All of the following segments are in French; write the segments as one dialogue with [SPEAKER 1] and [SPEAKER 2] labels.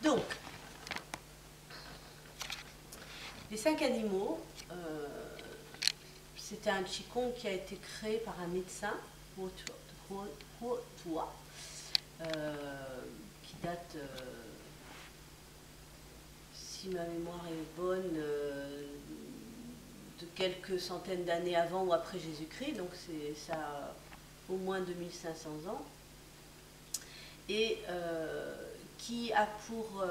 [SPEAKER 1] Donc, les 5 animaux, c'était un qigong qui a été créé par un médecin, Huotua, qui date, si ma mémoire est bonne, de quelques centaines d'années avant ou après Jésus-Christ, donc ça a au moins 2500 ans, et qui a pour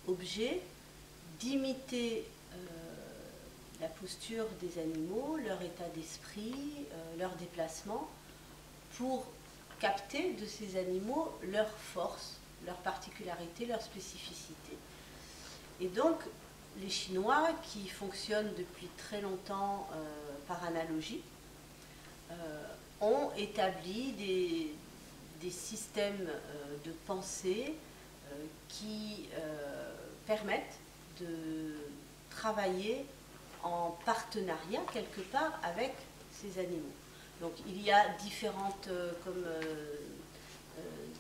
[SPEAKER 1] objet d'imiter la posture des animaux, leur état d'esprit, leur déplacement, pour capter de ces animaux leur force, leur particularité, leur spécificité. Et donc, les Chinois, qui fonctionnent depuis très longtemps par analogie, ont établi des systèmes de pensée qui permettent de travailler en partenariat quelque part avec ces animaux. Donc il y a différentes, comme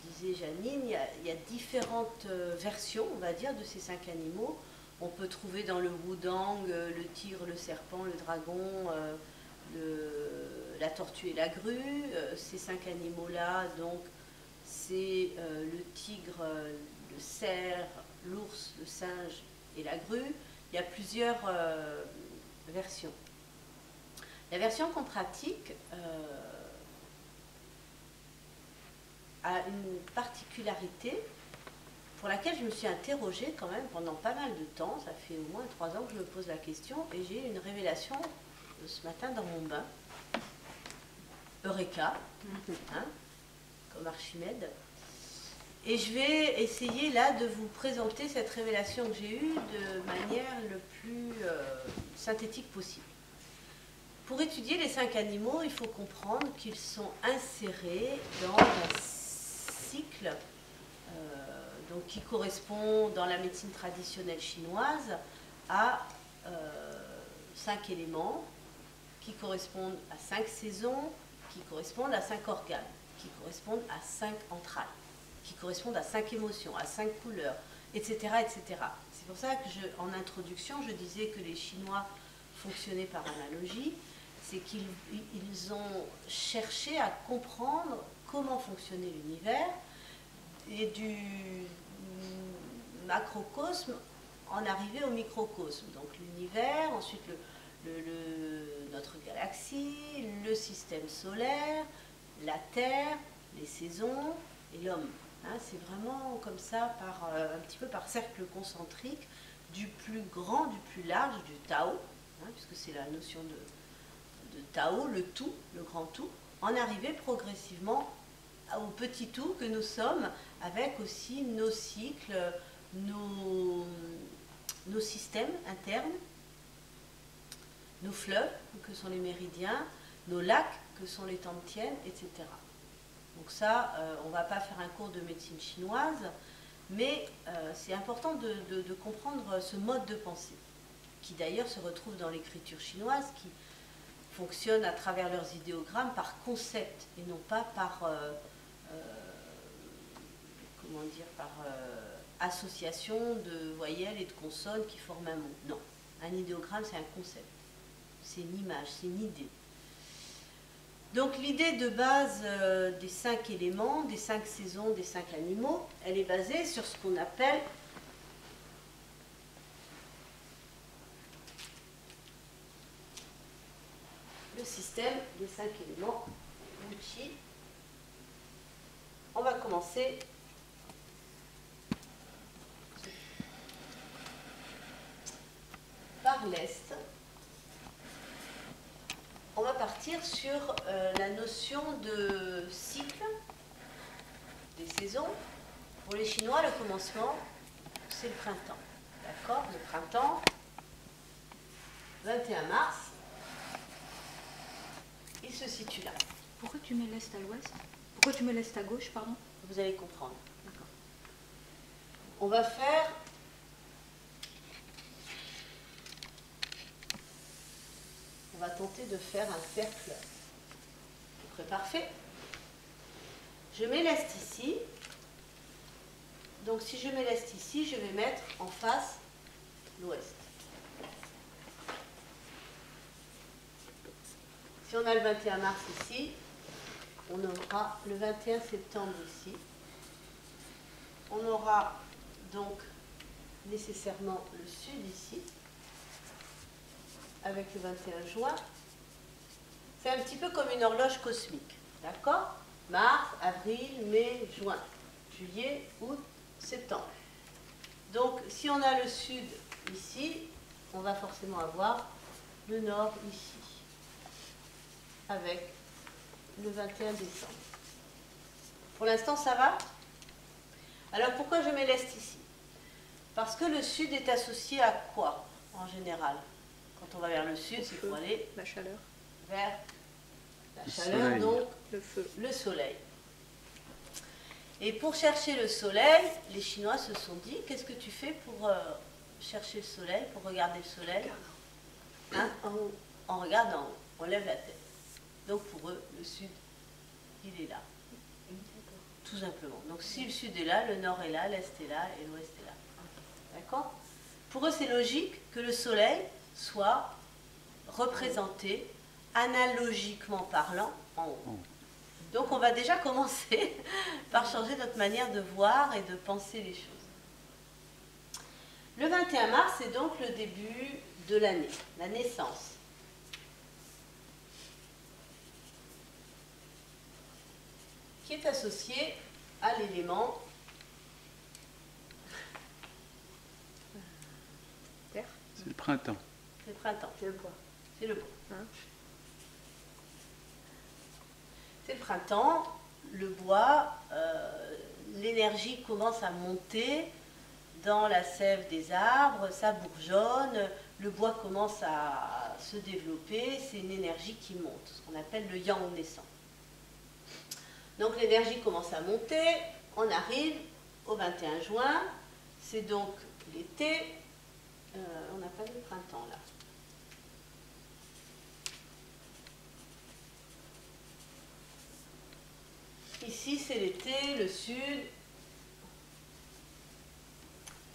[SPEAKER 1] disait Janine, il y a différentes versions, on va dire, de ces 5 animaux. On peut trouver dans le Wudang le tigre, le serpent, le dragon, la tortue et la grue. Ces 5 animaux-là, donc, c'est le tigre, le cerf, l'ours, le singe et la grue. Il y a plusieurs versions. La version qu'on pratique a une particularité pour laquelle je me suis interrogée quand même pendant pas mal de temps. Ça fait au moins 3 ans que je me pose la question et j'ai eu une révélation ce matin dans mon bain. Eureka, hein, comme Archimède. Et je vais essayer là de vous présenter cette révélation que j'ai eue de manière le plus synthétique possible. Pour étudier les 5 animaux, il faut comprendre qu'ils sont insérés dans un cycle donc qui correspond dans la médecine traditionnelle chinoise à 5 éléments qui correspondent à 5 saisons, qui correspondent à 5 organes, qui correspondent à 5 entrailles, qui correspondent à 5 émotions, à 5 couleurs, etc. etc. C'est pour ça que, en introduction, je disais que les Chinois fonctionnaient par analogie. C'est qu'ils ont cherché à comprendre comment fonctionnait l'univers et du macrocosme en arriver au microcosme. Donc l'univers, ensuite notre galaxie, le système solaire, la Terre, les saisons et l'homme. Hein, c'est vraiment comme ça, un petit peu par cercle concentrique, du plus grand, du plus large, du Tao, hein, puisque c'est la notion de Tao, le tout, le grand tout, en arriver progressivement au petit tout que nous sommes, avec aussi nos cycles, nos systèmes internes, nos fleuves, que sont les méridiens, nos lacs, que sont les Tantien, etc. Donc ça, on ne va pas faire un cours de médecine chinoise, mais c'est important de comprendre ce mode de pensée, qui d'ailleurs se retrouve dans l'écriture chinoise, qui fonctionne à travers leurs idéogrammes par concept, et non pas par association de voyelles et de consonnes qui forment un mot. Non, un idéogramme c'est un concept, c'est une image, c'est une idée. Donc l'idée de base des 5 éléments, des 5 saisons, des 5 animaux, elle est basée sur ce qu'on appelle le système des 5 éléments Wuqi. On va commencer par l'Est. On va partir sur la notion de cycle des saisons. Pour les Chinois, le commencement, c'est le printemps. D'accord? Le printemps, 21 mars, il se situe là.
[SPEAKER 2] Pourquoi tu mets l'Est à l'Ouest? Pourquoi tu mets l'Est à gauche, pardon?
[SPEAKER 1] Vous allez comprendre.
[SPEAKER 2] D'accord.
[SPEAKER 1] On va faire on va tenter de faire un cercle à peu près parfait. Je mets l'Est ici. Donc si je mets l'Est ici, je vais mettre en face l'Ouest. Si on a le 21 mars ici, on aura le 21 septembre ici. On aura donc nécessairement le Sud ici, avec le 21 juin. C'est un petit peu comme une horloge cosmique, d'accord? Mars, avril, mai, juin, juillet, août, septembre. Donc, si on a le Sud ici, on va forcément avoir le Nord ici, avec le 21 décembre. Pour l'instant, ça va? Alors, pourquoi je mets l'Est ici? Parce que le Sud est associé à quoi, en général? Quand on va vers le Sud, c'est pour aller
[SPEAKER 2] la chaleur.
[SPEAKER 1] Vers la
[SPEAKER 3] Le
[SPEAKER 1] chaleur,
[SPEAKER 3] soleil.
[SPEAKER 1] donc
[SPEAKER 2] Le feu.
[SPEAKER 1] le soleil. Et pour chercher le soleil, les Chinois se sont dit, qu'est-ce que tu fais pour chercher le soleil, pour regarder le soleil? Hein? On regarde en haut, on lève la tête. Donc pour eux, le Sud, il est là. Tout simplement. Donc si le Sud est là, le Nord est là, l'Est est là et l'Ouest est là. D'accord? Pour eux, c'est logique que le soleil soit représenté, analogiquement parlant, en haut. Donc on va déjà commencer par changer notre manière de voir et de penser les choses. Le 21 mars, c'est donc le début de l'année, la naissance. Qui est associé à l'élément
[SPEAKER 2] Terre.
[SPEAKER 3] C'est le printemps.
[SPEAKER 1] c'est le printemps.
[SPEAKER 2] C'est le bois.
[SPEAKER 1] C'est le bois.
[SPEAKER 2] Hein?
[SPEAKER 1] C'est le printemps, le bois, l'énergie commence à monter dans la sève des arbres, ça bourgeonne, le bois commence à se développer, c'est une énergie qui monte, ce qu'on appelle le yang naissant. Donc l'énergie commence à monter, on arrive au 21 juin, c'est donc l'été, on n'a pas de printemps là. Ici, c'est l'été, le sud.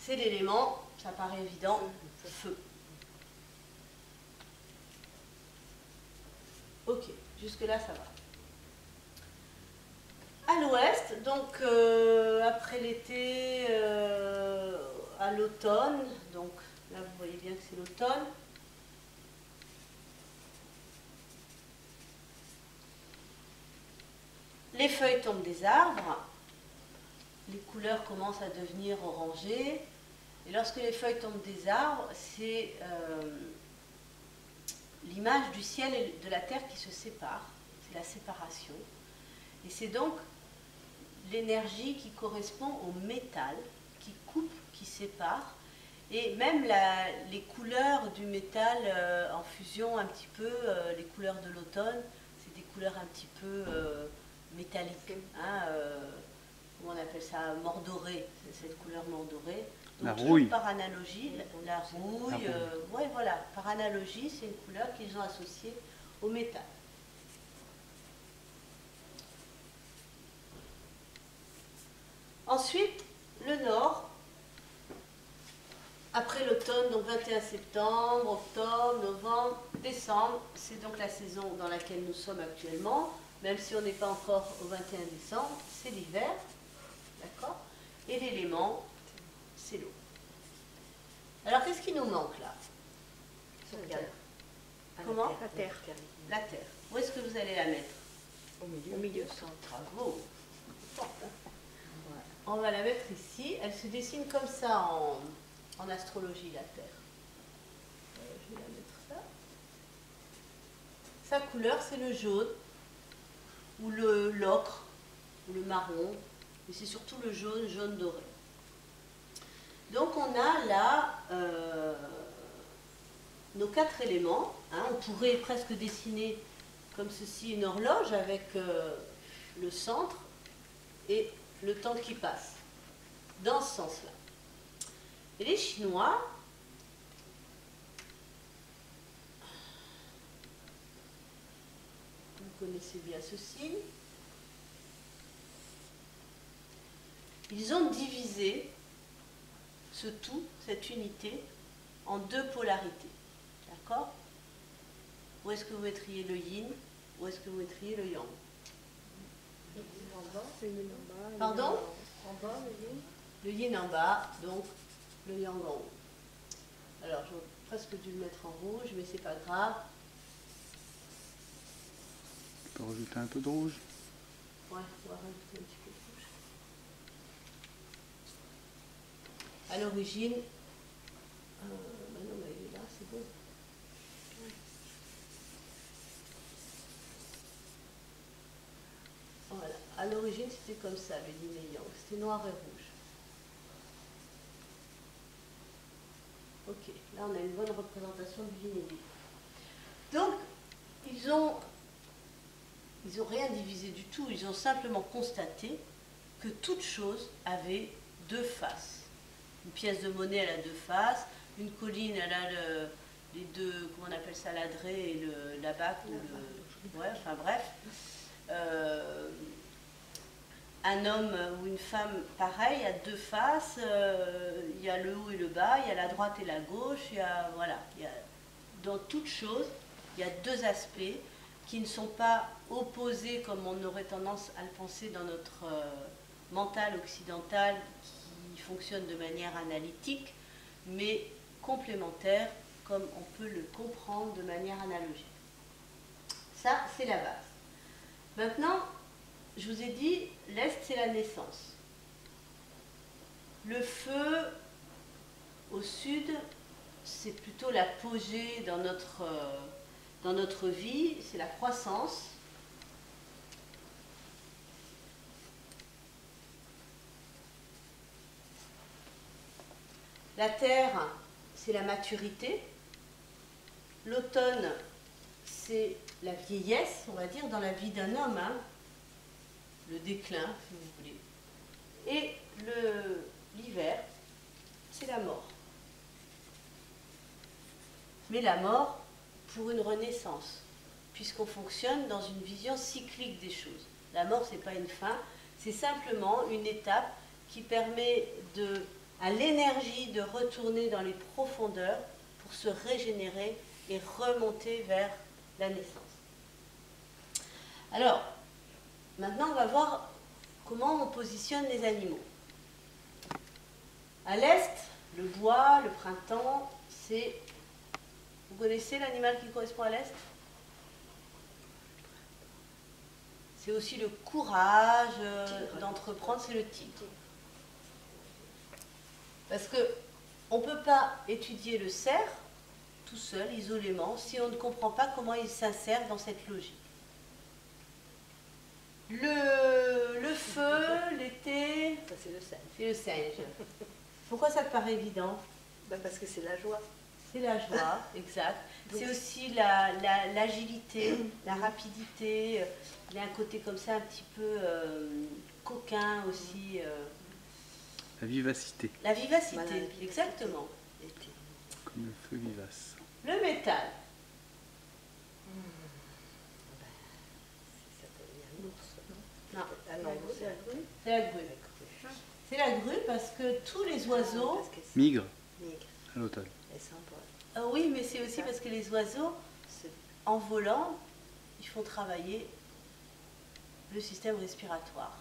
[SPEAKER 1] C'est l'élément, ça paraît évident, feu. Ok, jusque-là, ça va. À l'ouest, donc après l'été, à l'automne, donc là, vous voyez bien que c'est l'automne. Les feuilles tombent des arbres, les couleurs commencent à devenir orangées, et lorsque les feuilles tombent des arbres, c'est l'image du ciel et de la terre qui se séparent, c'est la séparation, et c'est donc l'énergie qui correspond au métal, qui coupe, qui sépare, et même les couleurs du métal en fusion un petit peu, les couleurs de l'automne, c'est des couleurs un petit peu métallique, hein, comment on appelle ça, mordoré, c'est cette couleur mordorée. Donc,
[SPEAKER 3] la rouille.
[SPEAKER 1] par analogie, la rouille, ouais, voilà, par analogie, c'est une couleur qu'ils ont associée au métal. Ensuite, le nord, après l'automne, donc 21 septembre, octobre, novembre, décembre, c'est donc la saison dans laquelle nous sommes actuellement. Même si on n'est pas encore au 21 décembre, c'est l'hiver, d'accord? Et l'élément, c'est l'eau. Alors, qu'est-ce qui nous manque là?
[SPEAKER 2] Regarde.
[SPEAKER 1] Comment?
[SPEAKER 2] La terre.
[SPEAKER 1] La terre. Où est-ce que vous allez la mettre?
[SPEAKER 2] Au milieu.
[SPEAKER 1] Bravo. On va la mettre ici. Elle se dessine comme ça en astrologie, la terre. Je vais la mettre là. Sa couleur, c'est le jaune, ou l'ocre, ou le marron, mais c'est surtout le jaune, jaune doré. Donc on a là nos 4 éléments. Hein. On pourrait presque dessiner comme ceci une horloge avec le centre et le temps qui passe, dans ce sens-là. Et les Chinois, vous connaissez bien ce signe, ils ont divisé ce tout, cette unité, en deux polarités. D'accord? Où est-ce que vous mettriez le yin? Où est-ce que vous mettriez le yang?
[SPEAKER 3] En bas, le yin en bas.
[SPEAKER 1] Pardon?
[SPEAKER 3] En bas, le yin.
[SPEAKER 1] Le yin en bas, donc le yang en haut. Alors, j'aurais presque dû le mettre en rouge, mais c'est pas grave.
[SPEAKER 4] Tu peux rajouter un peu de rouge.
[SPEAKER 1] Ouais, on va rajouter un petit peu de rouge. À l'origine, bah non, mais il est là, c'est bon. Voilà, à l'origine c'était comme ça, le yin et yang, c'était noir et rouge. Ok, là on a une bonne représentation du yin et du yang. Donc, ils ont rien divisé du tout, ils ont simplement constaté que toute chose avait deux faces. Une pièce de monnaie, elle a deux faces, une colline, elle a les deux, comment on appelle ça, l'adré et la bac, ou le... Ouais, enfin bref. Un homme ou une femme, pareil, a deux faces, il y a le haut et le bas, il y a la droite et la gauche, voilà, dans toute chose, il y a deux aspects qui ne sont pas opposés comme on aurait tendance à le penser dans notre mental occidental qui fonctionne de manière analytique, mais complémentaires comme on peut le comprendre de manière analogique. Ça, c'est la base. Maintenant, je vous ai dit, l'Est, c'est la naissance. Le feu, au sud, c'est plutôt l'apogée dans notre vie, c'est la croissance. La terre, c'est la maturité. L'automne, c'est la vieillesse, on va dire, dans la vie d'un homme, hein. Le déclin, si vous voulez. Et l'hiver, c'est la mort. Mais la mort pour une renaissance, puisqu'on fonctionne dans une vision cyclique des choses. La mort, ce n'est pas une fin, c'est simplement une étape qui permet à l'énergie de retourner dans les profondeurs pour se régénérer et remonter vers la naissance. Alors, maintenant, on va voir comment on positionne les animaux. À l'est, le bois, le printemps, c'est... Vous connaissez l'animal qui correspond à l'est? C'est aussi le courage d'entreprendre, c'est le tigre. Parce qu'on ne peut pas étudier le cerf tout seul, isolément, si on ne comprend pas comment il s'insère dans cette logique. Le feu, l'été,
[SPEAKER 3] Ça, c'est le singe.
[SPEAKER 1] c'est le singe. Pourquoi ça te paraît évident?
[SPEAKER 3] Parce que c'est la joie.
[SPEAKER 1] C'est la joie, exact. C'est aussi l'agilité, la rapidité. Il y a un côté comme ça un petit peu coquin aussi.
[SPEAKER 4] La vivacité,
[SPEAKER 1] La vivacité,
[SPEAKER 3] Voilà, la vivacité.
[SPEAKER 1] Exactement.
[SPEAKER 3] L'été.
[SPEAKER 4] comme le feu vivace.
[SPEAKER 1] Le métal.
[SPEAKER 3] Ça s'appelle l'ours, non?
[SPEAKER 1] Non,
[SPEAKER 3] Ah non, c'est la grue.
[SPEAKER 1] c'est la grue. C'est la grue parce que tous les oiseaux...
[SPEAKER 3] Parce que c'est
[SPEAKER 4] Migre
[SPEAKER 3] maigre.
[SPEAKER 4] à l'automne.
[SPEAKER 3] Et sympa.
[SPEAKER 1] Ah oui, mais c'est aussi parce que les oiseaux,
[SPEAKER 3] C'est
[SPEAKER 1] en volant, ils font travailler le système respiratoire.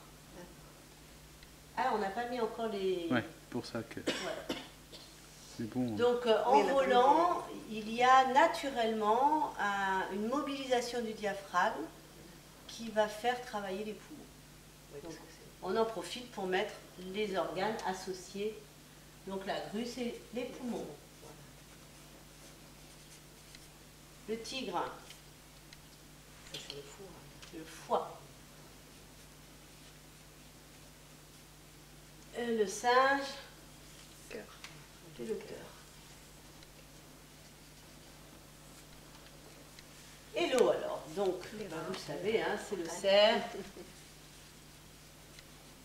[SPEAKER 1] Ah, on n'a pas mis encore les...
[SPEAKER 4] Ouais, pour ça que.
[SPEAKER 1] Ouais.
[SPEAKER 4] Mais bon,
[SPEAKER 1] Donc, en volant, il y a naturellement une mobilisation du diaphragme qui va faire travailler les poumons.
[SPEAKER 3] oui, parce
[SPEAKER 1] Donc,
[SPEAKER 3] que c'est-
[SPEAKER 1] on en profite pour mettre les organes associés. Donc, la grue, c'est les poumons.
[SPEAKER 3] Voilà.
[SPEAKER 1] Le tigre,
[SPEAKER 3] Ça, c'est le four.
[SPEAKER 1] c'est le foie. Le singe,
[SPEAKER 3] Cœur.
[SPEAKER 1] c'est le cœur. Et l'eau alors, donc, ben, vous le savez, hein, c'est le cerf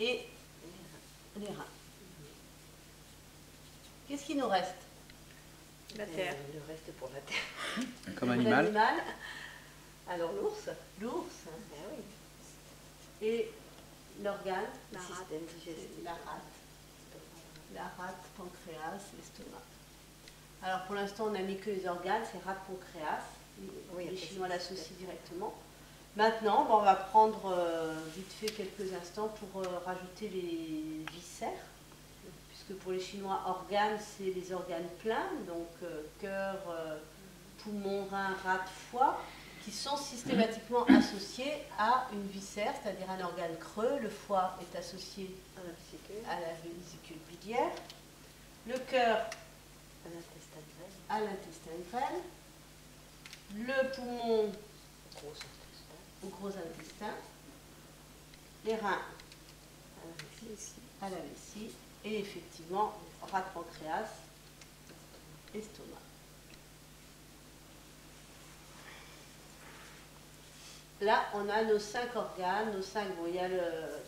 [SPEAKER 1] et les reins. Qu'est-ce qui nous reste?
[SPEAKER 3] La terre. Le reste pour la terre.
[SPEAKER 4] comme
[SPEAKER 1] Pour
[SPEAKER 4] animal,
[SPEAKER 3] Alors l'ours.
[SPEAKER 1] L'ours
[SPEAKER 3] Ah oui.
[SPEAKER 1] et l'organe,
[SPEAKER 3] La
[SPEAKER 1] le
[SPEAKER 3] rate.
[SPEAKER 1] système digestif, la rate, pancréas, l'estomac. Alors pour l'instant on n'a mis que les organes, c'est rate, pancréas.
[SPEAKER 3] Oui,
[SPEAKER 1] Les
[SPEAKER 3] après,
[SPEAKER 1] Chinois
[SPEAKER 3] c'est
[SPEAKER 1] l'associent directement. Maintenant, bon, on va prendre vite fait quelques instants pour rajouter les viscères, puisque pour les Chinois, organes, c'est les organes pleins, donc cœur, poumon, rein, rate, foie, qui sont systématiquement associés à une viscère, c'est-à-dire un organe creux. Le foie est associé
[SPEAKER 3] À la vésicule.
[SPEAKER 1] à la vésicule biliaire, le cœur
[SPEAKER 3] À l'intestin grêle.
[SPEAKER 1] à l'intestin grêle, le poumon
[SPEAKER 3] Gros intestin.
[SPEAKER 1] au gros intestin, les reins
[SPEAKER 3] À la vessie.
[SPEAKER 1] à la vessie et effectivement rate, pancréas, estomac. Là, on a nos 5 organes, nos 5, bon, il y a le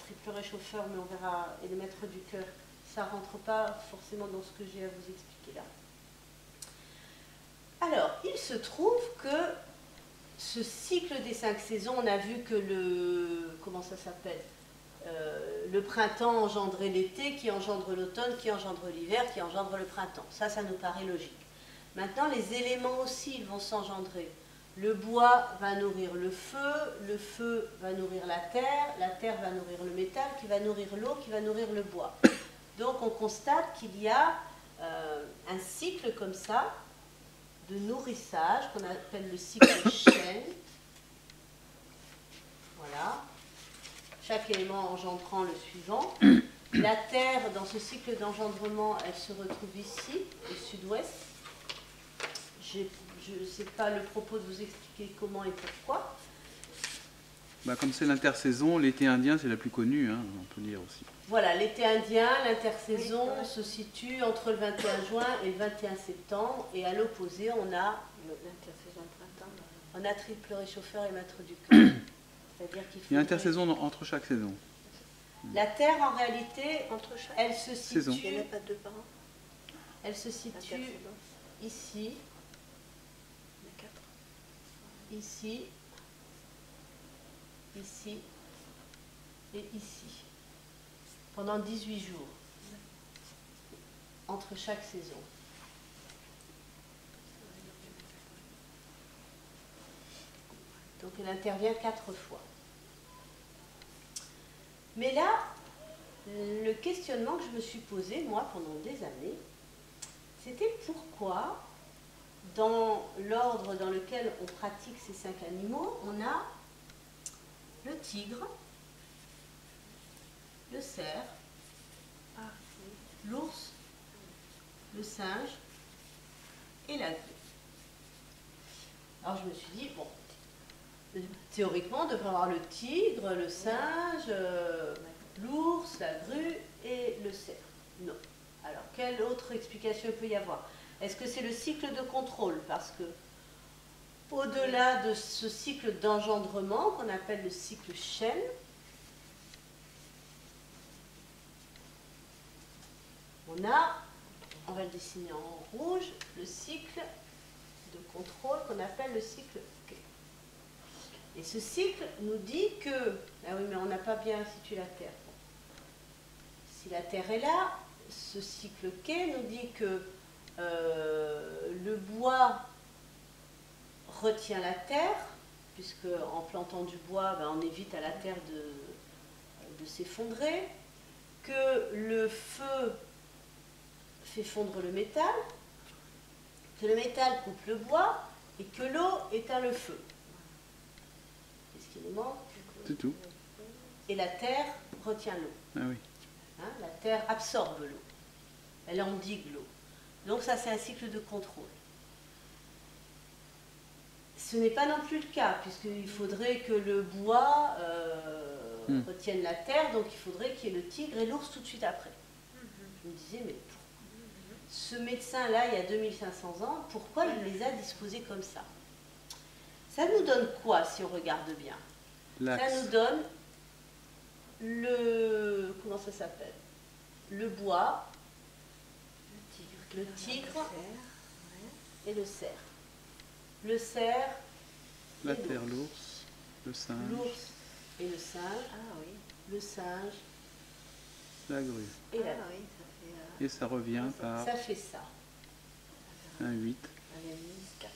[SPEAKER 1] triple réchauffeur, mais on verra, et le maître du cœur, ça ne rentre pas forcément dans ce que j'ai à vous expliquer là. Alors, il se trouve que ce cycle des 5 saisons, on a vu que comment ça s'appelle, le printemps engendrait l'été, qui engendre l'automne, qui engendre l'hiver, qui engendre le printemps. Ça nous paraît logique. Maintenant, les éléments aussi, ils vont s'engendrer. Le bois va nourrir le feu va nourrir la terre va nourrir le métal, qui va nourrir l'eau, qui va nourrir le bois. Donc on constate qu'il y a un cycle comme ça, de nourrissage, qu'on appelle le cycle chêne. Voilà. Chaque élément engendrant le suivant. La terre, dans ce cycle d'engendrement, elle se retrouve ici, au sud-ouest. Je ne sais pas le propos de vous expliquer comment et pourquoi.
[SPEAKER 4] Bah, comme c'est l'intersaison, l'été indien c'est la plus connue, hein, on peut dire aussi.
[SPEAKER 1] Voilà, l'été indien, l'intersaison
[SPEAKER 3] Oui,
[SPEAKER 1] se situe entre le 21 juin et le 21 septembre. Et à l'opposé, on a
[SPEAKER 3] L'intersaison printemps.
[SPEAKER 1] triple réchauffeur et maître du cœur. C'est-à-dire qu'il faut.
[SPEAKER 4] Il y a intersaison entre chaque saison.
[SPEAKER 1] La Terre, en réalité,
[SPEAKER 3] Entre chaque.
[SPEAKER 1] elle se
[SPEAKER 4] Saison.
[SPEAKER 3] Il n'y en a
[SPEAKER 1] situe,
[SPEAKER 3] pas deux par an.
[SPEAKER 1] elle se situe
[SPEAKER 3] Intersaison.
[SPEAKER 1] ici,
[SPEAKER 3] Il y en a 4.
[SPEAKER 1] ici, ici et ici, pendant 18 jours, entre chaque saison. Donc elle intervient 4 fois. Mais là, le questionnement que je me suis posé, moi, pendant des années, c'était pourquoi, dans l'ordre dans lequel on pratique ces 5 animaux, on a le tigre, le cerf,
[SPEAKER 3] Ah, oui.
[SPEAKER 1] l'ours, le singe et la grue. Alors je me suis dit, bon, théoriquement, on devrait avoir le tigre, le singe, l'ours, la grue et le cerf. Non. Alors, quelle autre explication il peut y avoir? Est-ce que c'est le cycle de contrôle? Parce que, au-delà de ce cycle d'engendrement, qu'on appelle le cycle chêne, on va le dessiner en rouge, le cycle de contrôle qu'on appelle le cycle quai. Et ce cycle nous dit que, ah oui, mais on n'a pas bien situé la Terre. Si la Terre est là, ce cycle quai nous dit que le bois retient la terre, puisque en plantant du bois, on évite à la terre de s'effondrer, que le feu fait fondre le métal, que le métal coupe le bois et que l'eau éteint le feu. Qu'est-ce qu'il nous manque?
[SPEAKER 4] C'est tout.
[SPEAKER 1] Et la terre retient l'eau.
[SPEAKER 4] Ah oui.
[SPEAKER 1] Hein, la terre absorbe l'eau. Elle endigue l'eau. Donc ça, c'est un cycle de contrôle. Ce n'est pas non plus le cas, puisqu'il faudrait que le bois retienne la terre, donc il faudrait qu'il y ait le tigre et l'ours tout de suite après. Je me disais, mais ce médecin-là, il y a 2500 ans, pourquoi il les a disposés comme ça? Ça nous donne quoi, si on regarde bien? Ça nous donne le... comment ça s'appelle? Le bois, le tigre et le cerf. Le cerf,
[SPEAKER 4] La terre, l'ours, le singe.
[SPEAKER 1] l'ours et le singe,
[SPEAKER 3] Ah oui.
[SPEAKER 1] le singe
[SPEAKER 4] La grue.
[SPEAKER 1] et la
[SPEAKER 3] Ah
[SPEAKER 1] grue.
[SPEAKER 3] oui, ça fait
[SPEAKER 4] Et ça revient par
[SPEAKER 1] Ça fait ça.
[SPEAKER 4] un 8.
[SPEAKER 3] un hémisque.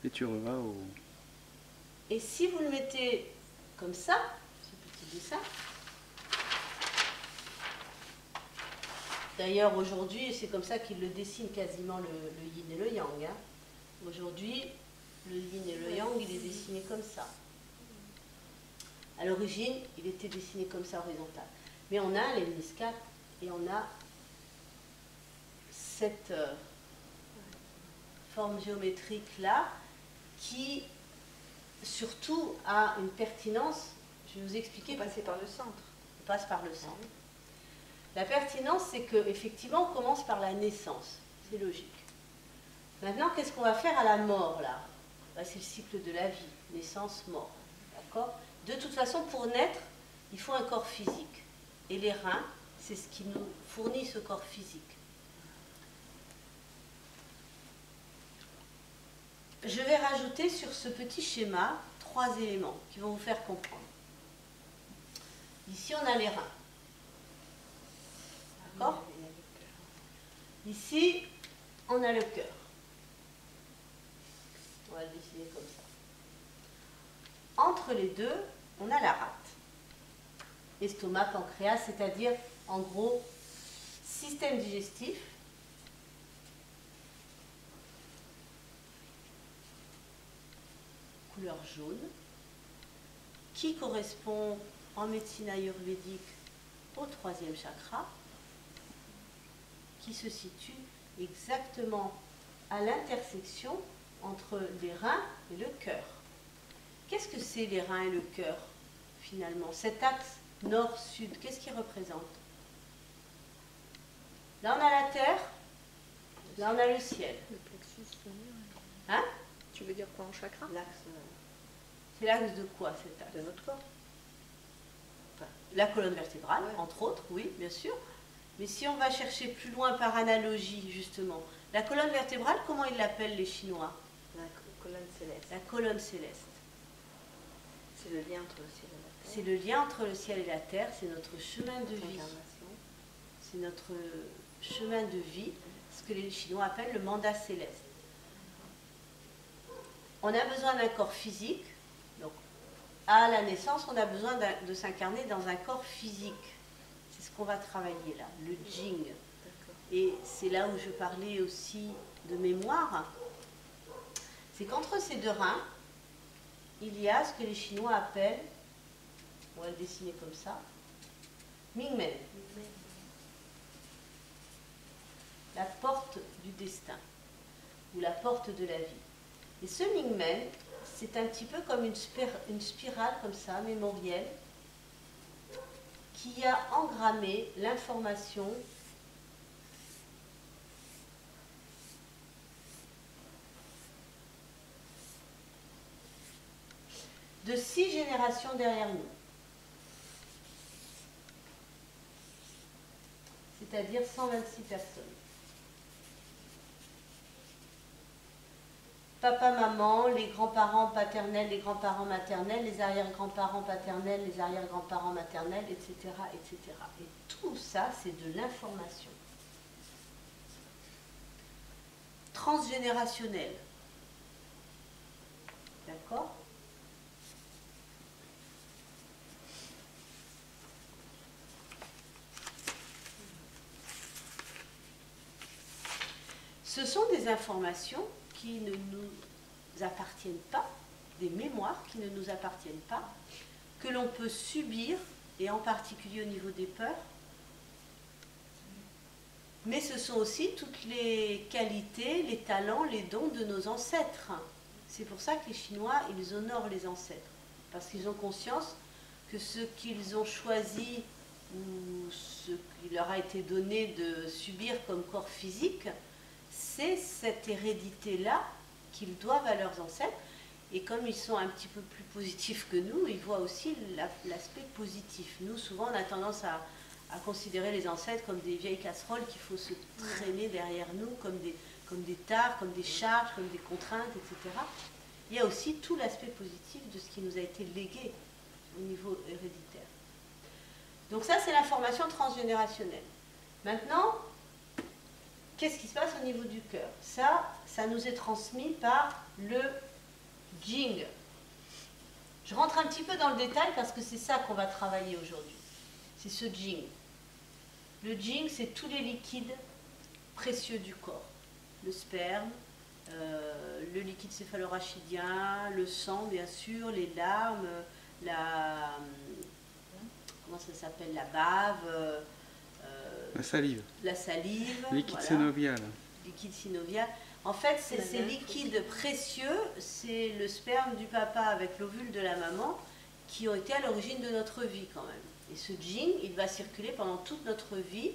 [SPEAKER 4] Et tu revas au...
[SPEAKER 1] Et si vous le mettez comme ça, ce petit dessin, d'ailleurs aujourd'hui c'est comme ça qu'il le dessine quasiment le yin et le yang. Hein. Aujourd'hui, le yin et le yang, il est dessiné comme ça. À l'origine, il était dessiné comme ça horizontal. Mais on a les hémisques et on a cette forme géométrique là qui surtout a une pertinence. Je vais vous expliquer.
[SPEAKER 3] Il faut passer par le centre.
[SPEAKER 1] On passe par le centre. La pertinence, c'est que effectivement, on commence par la naissance. C'est logique. Maintenant, qu'est-ce qu'on va faire à la mort là? Ben, c'est le cycle de la vie, naissance, mort. D'accord? De toute façon, pour naître, il faut un corps physique. Et les reins, c'est ce qui nous fournit ce corps physique. Je vais rajouter sur ce petit schéma 3 éléments qui vont vous faire comprendre. Ici, on a les reins. D'accord? Ici, on a le cœur. On va le dessiner comme ça. Entre les deux, on a la rate. Estomac, pancréas, c'est-à-dire, en gros, système digestif. Couleur jaune, qui correspond en médecine ayurvédique au 3e chakra, qui se situe exactement à l'intersection entre les reins et le cœur. Qu'est-ce que c'est les reins et le cœur, finalement? Cet axe nord-sud, qu'est-ce qu'il représente? Là, on a la terre, là, on a le ciel.
[SPEAKER 2] Le plexus solaire.
[SPEAKER 1] Hein?
[SPEAKER 2] Tu veux dire quoi en chakra?
[SPEAKER 3] L'axe
[SPEAKER 1] C'est l'axe de quoi, cet axe?
[SPEAKER 3] de notre corps.
[SPEAKER 1] La colonne vertébrale,
[SPEAKER 3] Ouais.
[SPEAKER 1] entre autres, oui, bien sûr. Mais si on va chercher plus loin par analogie, justement, la colonne vertébrale, comment ils l'appellent les Chinois?
[SPEAKER 3] La colonne céleste.
[SPEAKER 1] La colonne céleste.
[SPEAKER 3] C'est le lien entre le ciel et la terre.
[SPEAKER 1] C'est le lien entre le ciel et la terre, c'est notre chemin de vie.
[SPEAKER 3] L'incarnation.
[SPEAKER 1] C'est notre chemin de vie, ce que les Chinois appellent le mandat céleste. On a besoin d'un corps physique. Donc, à la naissance, on a besoin de s'incarner dans un corps physique. C'est ce qu'on va travailler là, le Jing.
[SPEAKER 3] D'accord.
[SPEAKER 1] Et c'est là où je parlais aussi de mémoire. C'est qu'entre ces deux reins, il y a ce que les Chinois appellent, on va le dessiner comme ça, Mingmen, la porte du destin, ou la porte de la vie. Et ce Mingmen, c'est un petit peu comme une spirale comme ça, mémorielle, qui a engrammé l'information de 6 générations derrière nous. C'est-à-dire 126 personnes. Papa, maman, les grands-parents paternels, les grands-parents maternels, les arrière-grands-parents paternels, les arrière-grands-parents maternels, etc., etc. Et tout ça, c'est de l'information. Transgénérationnelle. D'accord ? Ce sont des informations qui ne nous appartiennent pas, des mémoires qui ne nous appartiennent pas, que l'on peut subir, et en particulier au niveau des peurs. Mais ce sont aussi toutes les qualités, les talents, les dons de nos ancêtres. C'est pour ça que les Chinois, ils honorent les ancêtres, parce qu'ils ont conscience que ce qu'ils ont choisi ou ce qui leur a été donné de subir comme corps physique, c'est cette hérédité-là qu'ils doivent à leurs ancêtres. Et comme ils sont un petit peu plus positifs que nous, ils voient aussi l'aspect positif. Nous, souvent, on a tendance à considérer les ancêtres comme des vieilles casseroles qu'il faut se traîner derrière nous, comme des tares, comme des charges, comme des contraintes, etc. Il y a aussi tout l'aspect positif de ce qui nous a été légué au niveau héréditaire. Donc ça, c'est l'information transgénérationnelle. Maintenant, qu'est-ce qui se passe au niveau du cœur? Ça nous est transmis par le Jing. Je rentre un petit peu dans le détail parce que c'est ça qu'on va travailler aujourd'hui. C'est ce Jing. Le Jing, c'est tous les liquides précieux du corps. Le sperme, le liquide céphalorachidien, le sang, bien sûr, les larmes, comment ça s'appelle, la bave,
[SPEAKER 4] La salive.
[SPEAKER 1] la salive,
[SPEAKER 4] Liquide
[SPEAKER 1] voilà.
[SPEAKER 4] synovial.
[SPEAKER 1] Liquide synovial. En fait, ces liquides précieux, c'est le sperme du papa avec l'ovule de la maman qui ont été à l'origine de notre vie quand même. Et ce Jing, il va circuler pendant toute notre vie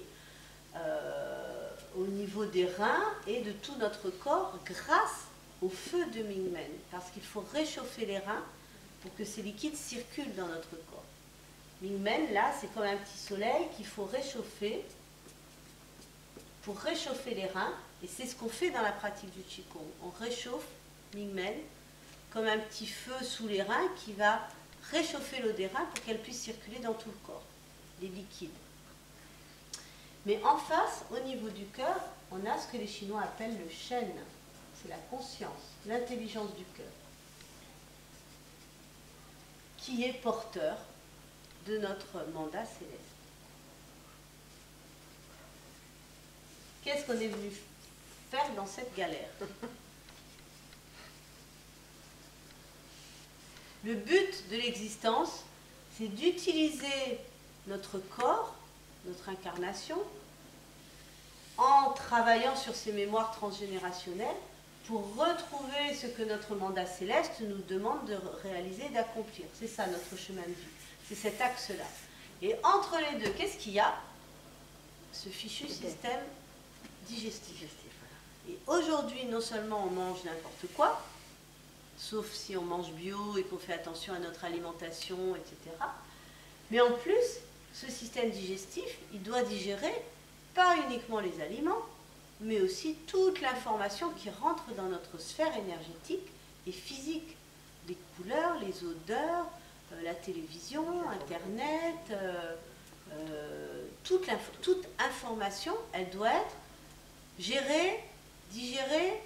[SPEAKER 1] au niveau des reins et de tout notre corps grâce au feu de Mingmen. Parce qu'il faut réchauffer les reins pour que ces liquides circulent dans notre corps. Mingmen, là, c'est comme un petit soleil qu'il faut réchauffer pour réchauffer les reins. Et c'est ce qu'on fait dans la pratique du Qigong. On réchauffe Mingmen comme un petit feu sous les reins qui va réchauffer l'eau des reins pour qu'elle puisse circuler dans tout le corps, les liquides. Mais en face, au niveau du cœur, on a ce que les Chinois appellent le Shen. C'est la conscience, l'intelligence du cœur, qui est porteur de notre mandat céleste. Qu'est-ce qu'on est venu faire dans cette galère? Le but de l'existence, c'est d'utiliser notre corps, notre incarnation, en travaillant sur ces mémoires transgénérationnelles pour retrouver ce que notre mandat céleste nous demande de réaliser et d'accomplir. C'est ça notre chemin de vie, c'est cet axe-là. Et entre les deux, qu'est-ce qu'il y a? Ce fichu système digestif. Et aujourd'hui, non seulement on mange n'importe quoi, sauf si on mange bio et qu'on fait attention à notre alimentation, etc. Mais en plus, ce système digestif, il doit digérer pas uniquement les aliments, mais aussi toute l'information qui rentre dans notre sphère énergétique et physique. Les couleurs, les odeurs, la télévision, Internet, toute information, elle doit être gérée, digérée,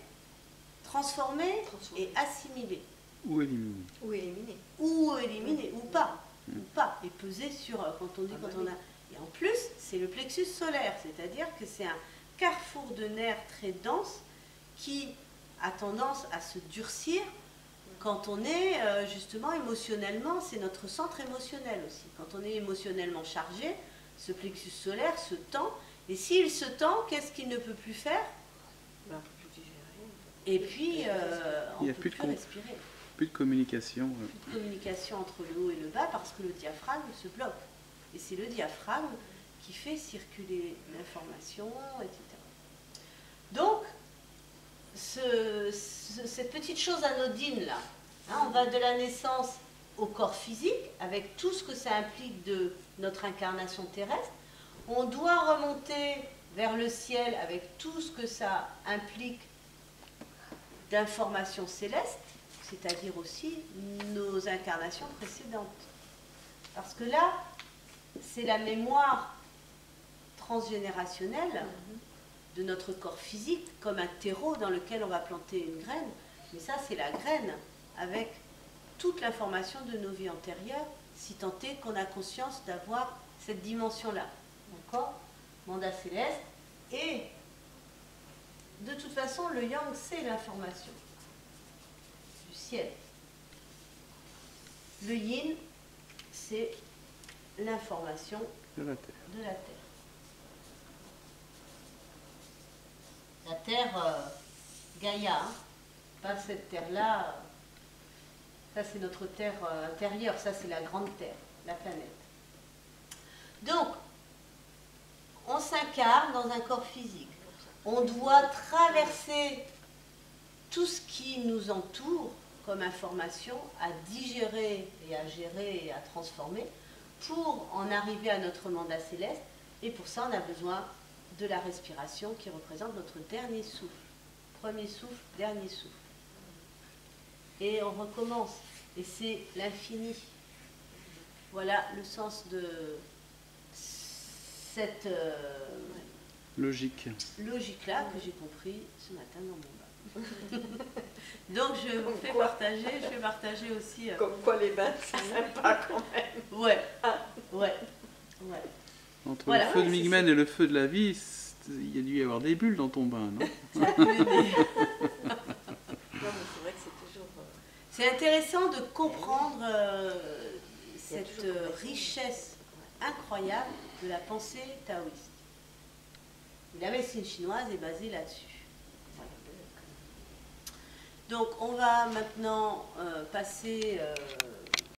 [SPEAKER 1] transformée et assimilée.
[SPEAKER 4] Ou éliminer.
[SPEAKER 3] Ou éliminer.
[SPEAKER 1] Ou éliminer, ou pas. Ou pas. Et peser sur, quand on dit, quand on a... Et en plus, c'est le plexus solaire, c'est-à-dire que c'est un carrefour de nerfs très dense qui a tendance à se durcir quand on est justement émotionnellement, c'est notre centre émotionnel aussi. Quand on est émotionnellement chargé, ce plexus solaire se tend, et s'il se tend, qu'est-ce qu'il ne peut plus faire?
[SPEAKER 3] Ben, on peut plus digérer.
[SPEAKER 1] Et puis, on ne peut
[SPEAKER 4] plus
[SPEAKER 1] plus respirer.
[SPEAKER 4] Plus de communication.
[SPEAKER 1] Plus de communication entre le haut et le bas parce que le diaphragme se bloque. Et c'est le diaphragme qui fait circuler l'information, etc. Donc, cette petite chose anodine là, hein, on va de la naissance au corps physique, avec tout ce que ça implique de notre incarnation terrestre. On doit remonter vers le ciel avec tout ce que ça implique d'informations célestes, c'est-à-dire aussi nos incarnations précédentes. Parce que là, c'est la mémoire transgénérationnelle de notre corps physique, comme un terreau dans lequel on va planter une graine. Mais ça, c'est la graine avec toute l'information de nos vies antérieures, si tant est qu'on a conscience d'avoir cette dimension-là. D'accord? Mandat céleste. Et de toute façon, le yang, c'est l'information du ciel. Le yin, c'est l'information
[SPEAKER 4] De la terre.
[SPEAKER 1] de la terre. La terre Gaïa, hein, pas cette terre-là. Ça, c'est notre terre intérieure. Ça, c'est la grande terre, la planète. Donc, on s'incarne dans un corps physique. On doit traverser tout ce qui nous entoure comme information à digérer et à gérer et à transformer pour en arriver à notre mandat céleste. Et pour ça, on a besoin de la respiration qui représente notre dernier souffle. Premier souffle, dernier souffle. Et on recommence. Et c'est l'infini. Voilà le sens de cette
[SPEAKER 4] Logique.
[SPEAKER 1] logique-là que j'ai compris ce matin dans mon bain. Donc je vous fais partager aussi.
[SPEAKER 3] Comme quoi les bains, c'est sympa quand même.
[SPEAKER 1] Ouais, ouais.
[SPEAKER 4] Entre
[SPEAKER 1] Voilà,
[SPEAKER 4] le feu de
[SPEAKER 1] ouais, c'est
[SPEAKER 4] Migmen et le feu de la vie, il y a dû y avoir des bulles dans ton bain, non?
[SPEAKER 1] Ça a pu aider.
[SPEAKER 3] Non, mais c'est vrai que c'est toujours.
[SPEAKER 1] C'est intéressant de comprendre
[SPEAKER 3] Il y a
[SPEAKER 1] cette
[SPEAKER 3] toujours
[SPEAKER 1] richesse incroyable de la pensée taoïste. La médecine chinoise est basée là-dessus. Donc on va maintenant passer